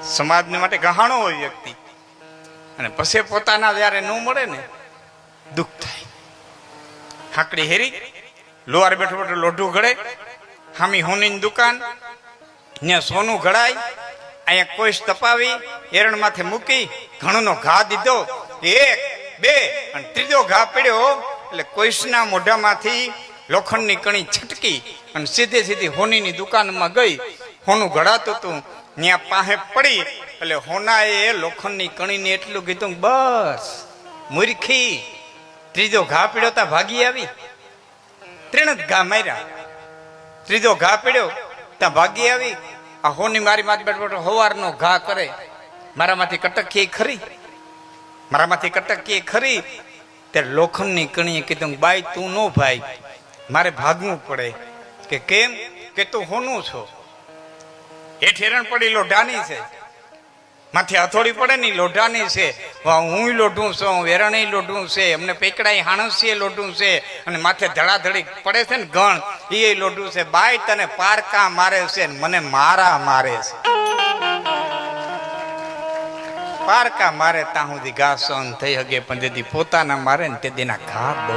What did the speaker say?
સમાજને માટે ગહાણો હોય વ્યક્તિ, અને પછી પોતાના જ્યારે ન મળે ને દુઃખ થાય. હાકડી હેરી લોહાર બેઠો બેઠો લોઢું ઘડે, હામી હોની દુકાન ને સોનું ઘડાય, અહીંયા કોઈશ તપાવી એરણ માથે મૂકી ઘણોનો ઘા દીધો, એક બે અને ત્રીજો ઘા પડ્યો એટલે કોઈશના મોઢામાંથી લોખંડની કણી છટકી અને સીધે સીધી હોનીની દુકાનમાં ગઈ. હોનું ઘડાતું હતું, ત્યાં પાસે પડી એટલે હોનાએ લોખંડની કણીને એટલું કીધું, બસ મૂર્ખી, ત્રીજો ઘા પડ્યો તા ભાગી આવી. 3 જ ઘા માર્યા, ત્રીજો ઘા પડ્યો ત્યાં ભાગી આવી. આ હોની મારી માથે બેઠો બેઠો હવારનો ઘા કરે, મારામાંથી કટકીએ ખરી, મારામાંથી કટકીએ ખરી. ત્યારે લોખંડની કણીએ કીધું, બાઈ તું નો ભાઈ, મારે ભાગવું પડે. કે કેમ? કે તું હોનું છો, હેઠ હેરણ પડી લોઢાની છે, માથે હથોડી પડે ને લોઢાની છે, હું લોઢું છું, વેરણી લોઢું છે, અમને પેકડાઈ હાણસીએ લોઢું છે, અને માથે ધડાધડી પડે છે ને ગણ એ લોઢું છે. બાઈ તને પારકા મારે છે ને મને મારા મારે છે, પારકા મારે ત્યાં સુધી ઘા સહન થઈ શકે, પણ જેથી પોતાના મારે ને તે દીના ઘા બહુ.